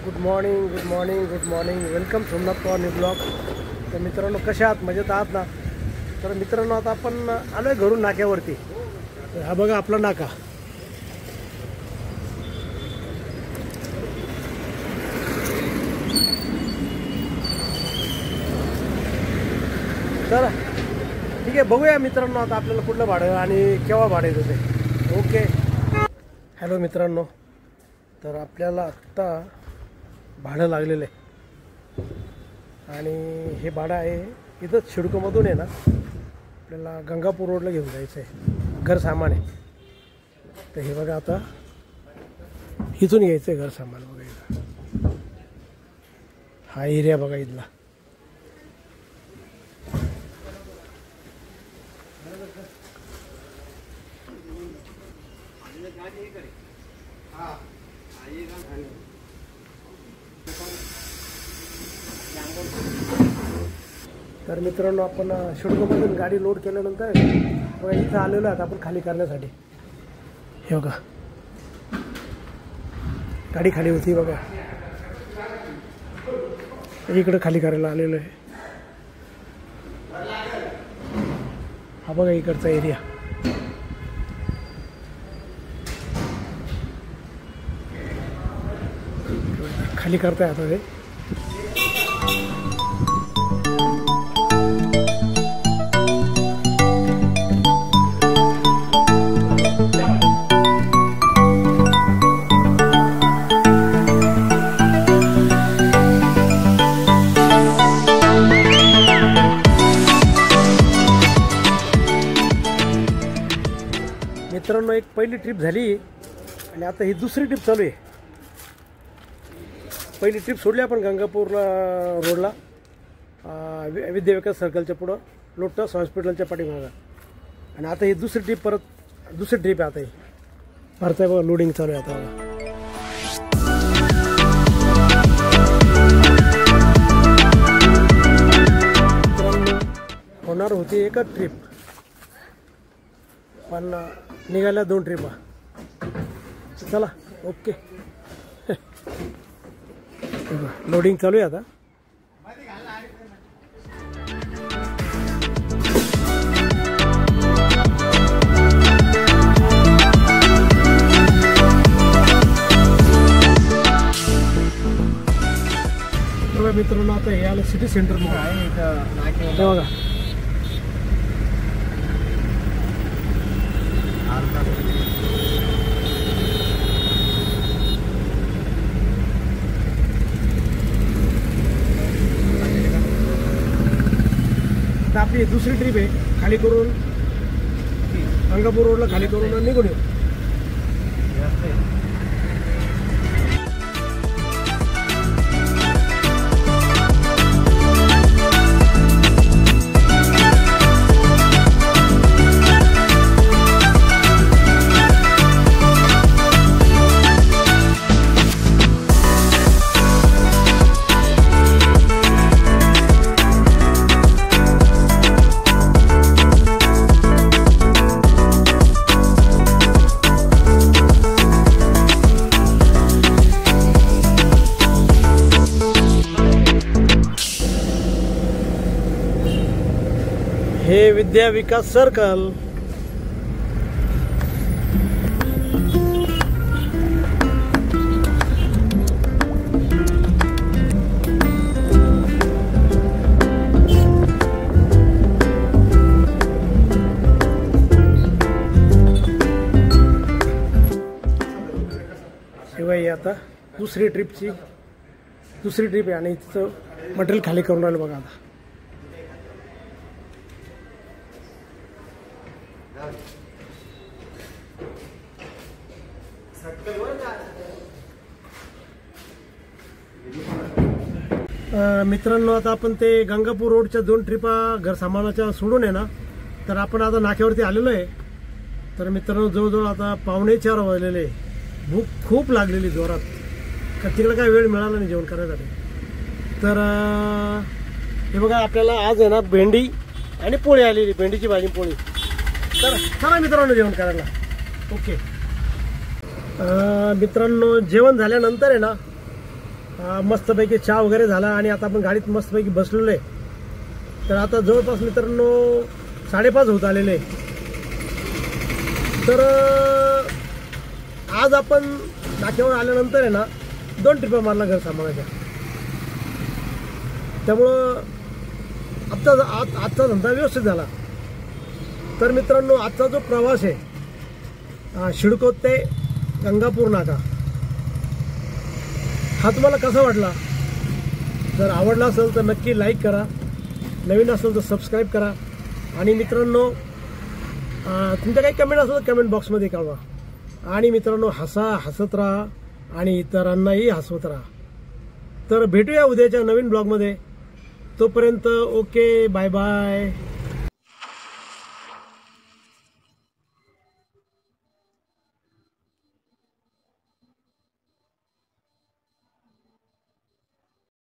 Good morning welcome Somnath Pawar new blog. तर मित्रांनो कशा आहात, मजेत आहात ना? तर मित्रांनो आता आपण आलो आहे घरून नाक्यावरती। हा बघा आपला नाका। तर ठीक आहे, बघूया मित्रांनो आता आपल्याला कुठलं भाडं आणि केव्हा भाडं येतं ते। ओके, हॅलो मित्रांनो, तर आपल्याला आत्ता भाडं लागलेलं आहे आणि हे भाडं आहे इथंच शिडकोमधून आहे ना, आपल्याला गंगापूर रोडला घेऊन जायचं आहे। घर सामान आहे, तर हे बघा आता इथून यायचं आहे घर सामान। बघा इथं हा एरिया बघा इथला। तर मित्रांनो आपण शिडकोमधून गाडी लोड केल्यानंतर बघा इथं आलेलो आहे आपण खाली करण्यासाठी। हे बघा गाडी खाली होती बघा, इकडं खाली करायला आलेलो आहे। हा बघा इकडचा एरिया। खाली करताय आता ते। मित्रांनो एक पहिली ट्रिप झाली आणि आता ही दुसरी ट्रिप चालू आहे। पहिली ट्रिप सोडली आपण गंगापूर रोडला, विद्या विकास सर्कलच्या पुढं लोटस हॉस्पिटलच्या पाठीमागं, आणि आता ही दुसरी ट्रिप आहे। आता ही भरताय बघा, लोडिंग चालू आहे आता बघा। होणार होती एकच ट्रिप, पण निघाल्या 2 ट्रिपा। चला ओके, लोडिंग चालू आहे आता। मित्रांनो आता हे आलं सिटी सेंटर मध्ये आहे इथं बघा। आपली दुसरी ट्रिप आहे, खाली करून गंगापूर रोडला खाली करून निघून येऊ। हे विद्या विकास सर्कल। शिवाय आता दुसरी ट्रिप आहे आणि इथं मटेरियल खाली करून राहिलं बघा आता। मित्रांनो आता आपण ते गंगापूर रोडच्या 2 ट्रिपा घर सामानाच्या सोडून आहे ना, तर आपण आता नाक्यावरती आलेलो आहे। तर मित्रांनो जवळजवळ आता 3:45 वाजलेले, भूक खूप लागलेली जोरात, तिकडे काय वेळ मिळाला नाही जेवण करण्यासाठी। तर हे बघा आपल्याला आज आहे ना भेंडी आणि पोळी आलेली, भेंडीची भाजी पोळी। तर चला मित्रांनो जेवण करायला। ओके मित्रांनो जेवण झाल्यानंतर आहे ना मस्तपैकी चहा वगैरे झाला आणि आता आपण गाडीत मस्तपैकी बसलेलो आहे। तर आता जवळपास मित्रांनो 5:30 होत आलेले। तर आज आपण नाक्यावर आल्यानंतर आहे ना 2 ट्रिपा मारला घर सांभाळायच्या। त्यामुळं आजचा धंदा व्यवस्थित झाला। तर मित्रांनो आजचा जो प्रवास आहे शिडको ते गंगापूर नाका हा तुम्हाला कसा वाटला? जर आवडला असेल तर नक्की लाईक करा, नवीन असेल तर सबस्क्राईब करा आणि मित्रांनो तुमच्या काही कमेंट असेल तर कमेंट बॉक्समध्ये कळवा। आणि मित्रांनो हसत राहा आणि इतरांनाही हसवत राहा। तर भेटूया उद्याच्या नवीन ब्लॉगमध्ये। तोपर्यंत ओके, बाय बाय।